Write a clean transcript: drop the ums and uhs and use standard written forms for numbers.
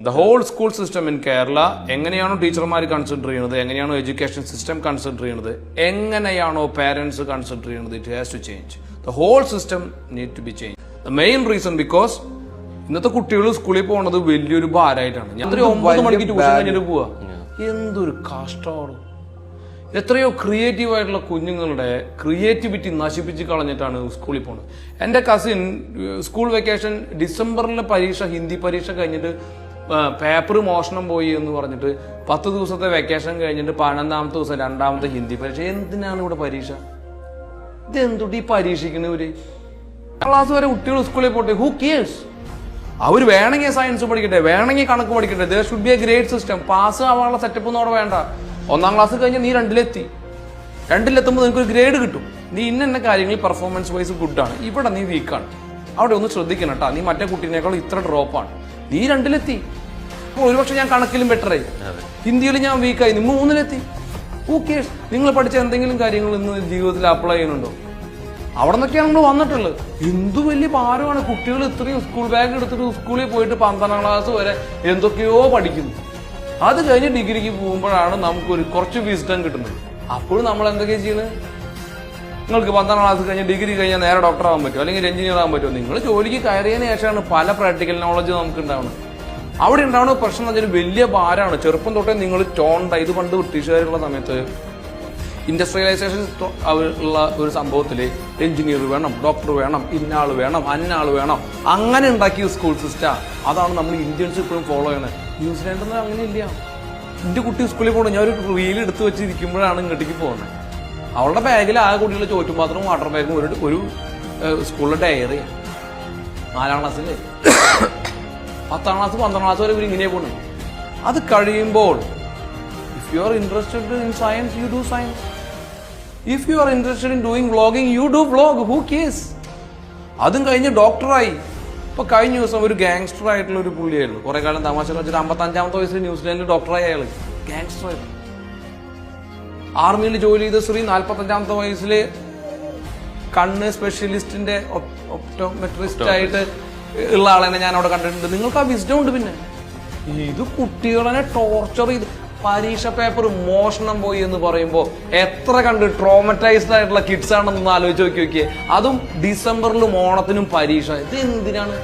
The whole school system in Kerala, എങ്ങനെയാണോ ടീച്ചർമാർ consider ചെയ്യുന്നത്, എങ്ങനെയാണോ എഡ്യൂക്കേഷൻ സിസ്റ്റം കൺസിഡർ ചെയ്യുന്നത്, എങ്ങനെയാണോ പാരന്റ്സ് കൺസിഡർ ചെയ്യുന്നത്, it has to change. The whole system need to be changed. The main reason because ഇന്നത്തെ കുട്ടികൾ സ്കൂളിൽ പോകുന്നത് വലിയൊരു ഭാരമായിട്ടാണ്. ഞാൻ 9 മണിക്ക് ട്യൂഷൻ കഴിഞ്ഞിട്ട് പോവാ. എന്തൊരു കഷ്ടമാണ്. എത്രയോ ക്രിയേറ്റീവ് ആയിട്ടുള്ള കുഞ്ഞുങ്ങളുടെ ക്രിയേറ്റിവിറ്റി നശിപ്പിച്ച് കളഞ്ഞിട്ടാണ് സ്കൂളിൽ പോകുന്നത്. എൻ്റെ കസിൻ സ്കൂൾ വെക്കേഷൻ ഡിസംബറിലെ പരീക്ഷ, ഹിന്ദി പരീക്ഷ കഴിഞ്ഞിട്ട് പേപ്പർ മോഷണം പോയി എന്ന് പറഞ്ഞിട്ട് 10 ദിവസത്തെ വെക്കേഷൻ കഴിഞ്ഞിട്ട് 11ാമത്തെ ദിവസം 2ാമത്തെ ഹിന്ദി പരീക്ഷ. എന്തിനാണ് ഇവിടെ പരീക്ഷ? ഇതെന്തുട്ട് ഈ പരീക്ഷിക്കുന്നവര്? ക്ലാസ് വരെ കുട്ടികൾ സ്കൂളിൽ പോട്ടെ, ഹൂ കെയർസ്? അവർ വേണമെങ്കിൽ സയൻസ് പഠിക്കട്ടെ, വേണമെങ്കിൽ കണക്ക് പഠിക്കട്ടെ. There should be A grade system. Pass ആവാനുള്ള സെറ്റപ്പ് ഒന്നും അവിടെ വേണ്ട. 1ാം ക്ലാസ് കഴിഞ്ഞ് നീ 2ലെത്തി, 2ലെത്തുമ്പോൾ നിനക്കൊരു ഗ്രേഡ് കിട്ടും. നീ ഇന്ന കാര്യങ്ങളിൽ പെർഫോമൻസ് വൈസ് ഗുഡാണ്, ഇവിടെ നീ വീക്കാണ്, അവിടെ ഒന്ന് ശ്രദ്ധിക്കണം കേട്ടോ. നീ മറ്റേ കുട്ടീനേക്കാൾ ഇത്ര ഡ്രോപ്പാണ്, നീ 2ലെത്തി. ഒരുപക്ഷെ ഞാൻ കണക്കിലും ബെറ്ററായി, ഹിന്ദിയിൽ ഞാൻ വീക്കായി, നീ 3ലെത്തി. ഓക്കെ, നിങ്ങൾ പഠിച്ച എന്തെങ്കിലും കാര്യങ്ങൾ ഇന്ന് ജീവിതത്തിൽ അപ്ലൈ ചെയ്യുന്നുണ്ടോ? അവിടെ നിന്നൊക്കെയാണ് നമ്മൾ വന്നിട്ടുള്ളത്. എന്തു വലിയ ഭാരമാണ്. കുട്ടികൾ ഇത്രയും സ്കൂൾ ബാഗ് എടുത്തിട്ട് സ്കൂളിൽ പോയിട്ട് 12ാം ക്ലാസ് വരെ എന്തൊക്കെയോ പഠിക്കുന്നു. അത് കഴിഞ്ഞ് ഡിഗ്രിക്ക് പോകുമ്പോഴാണ് നമുക്കൊരു കുറച്ച് വിസ്ഡം കിട്ടുന്നത്. അപ്പോഴും നമ്മൾ എന്തൊക്കെയാണ് ചെയ്യുന്നത്? നിങ്ങൾക്ക് 12ാം ക്ലാസ് കഴിഞ്ഞ് ഡിഗ്രി കഴിഞ്ഞാൽ നേരെ ഡോക്ടർ ആവാൻ പറ്റുമോ, അല്ലെങ്കിൽ എഞ്ചിനീയർ ആവാൻ പറ്റുമോ? നിങ്ങൾ ജോലിക്ക് കയറിയതിനു ശേഷമാണ് പല പ്രാക്ടിക്കൽ നോളജ് നമുക്ക് ഉണ്ടാവുന്നത്. അവിടെ ഉണ്ടാവുന്ന പ്രശ്നം എന്ന് വെച്ചാൽ വലിയ ഭാരമാണ്. ചെറുപ്പം തൊട്ടേ നിങ്ങൾ ടോണ്ട. ഇത് പണ്ട് ബ്രിട്ടീഷുകാരുള്ള സമയത്ത് ഇൻഡസ്ട്രിയലൈസേഷൻ ഉള്ള ഒരു സംഭവത്തിൽ എഞ്ചിനീയർ വേണം, ഡോക്ടർ വേണം, ഇന്നാൾ വേണം, അന്നാൾ വേണം, അങ്ങനെ ഉണ്ടാക്കിയ സ്കൂൾ സിസ്റ്റം. അതാണ് നമ്മൾ ഇന്ത്യൻസ് ഇപ്പോഴും ഫോളോ ചെയ്യണത്. ന്യൂസിലാൻഡിൽ അങ്ങനെയില്ല. എൻ്റെ കുട്ടി സ്കൂളിൽ പോകണം, ഞാൻ ഒരു റീൽ എടുത്ത് വെച്ചിരിക്കുമ്പോഴാണ് ഇങ്ങോട്ടേക്ക് പോകുന്നത്. അവളുടെ ബാഗിൽ ആ കുട്ടികളുടെ ചോറ്റുപാത്രവും വാട്ടർ ബാഗും ഒരു സ്കൂളിലെ ഡയറി. 4ാം ക്ലാസ്സിൽ 10ാം ക്ലാസ് 12ാം ക്ലാസ് വരെ ഇവർ ഇങ്ങനെയാണ് പോകുന്നത്. അത് കഴിയുമ്പോൾ if you are interested in science, you do science. If you are interested in doing vlogging, you do vlog. Who case? അതും കഴിഞ്ഞ് ഡോക്ടറായി. ഇപ്പൊ കഴിഞ്ഞ ദിവസം ഒരു ഗാങ്സ്റ്റർ ആയിട്ടുള്ള ഒരു പുള്ളിയായിരുന്നു, കുറെ കാലം തമാശ വെച്ചിട്ട് 55ാമത്തെ വയസ്സിൽ ന്യൂസിലാൻഡിൽ ഡോക്ടറായി. അയാൾ ഗാങ്സ്റ്റർ ആയിരുന്നു. ആർമിയിൽ ജോലി ചെയ്ത സ്ത്രീ 45ാമത്തെ വയസ്സിൽ കണ്ണ് സ്പെഷ്യലിസ്റ്റിന്റെ ഒപ്റ്റോമെട്രിസ്റ്റ് ആയിട്ട് ഉള്ള ആളെന്നെ ഞാൻ അവിടെ കണ്ടിട്ടുണ്ട്. നിങ്ങൾക്ക് ആ വിസ്ഡം ഉണ്ട്. പിന്നെ ഇത് കുട്ടികളെ ടോർച്ചർ ചെയ്ത് പരീക്ഷ പേപ്പർ മോഷണം പോയി എന്ന് പറയുമ്പോൾ എത്ര കണ്ട് ട്രോമറ്റൈസ്ഡ് ആയിട്ടുള്ള കിഡ്സ് ആണെന്നൊന്ന് ആലോചിച്ച് നോക്കിയേ. അതും ഡിസംബറിലും ഓണത്തിനും പരീക്ഷ. ഇത് എന്തിനാണ്?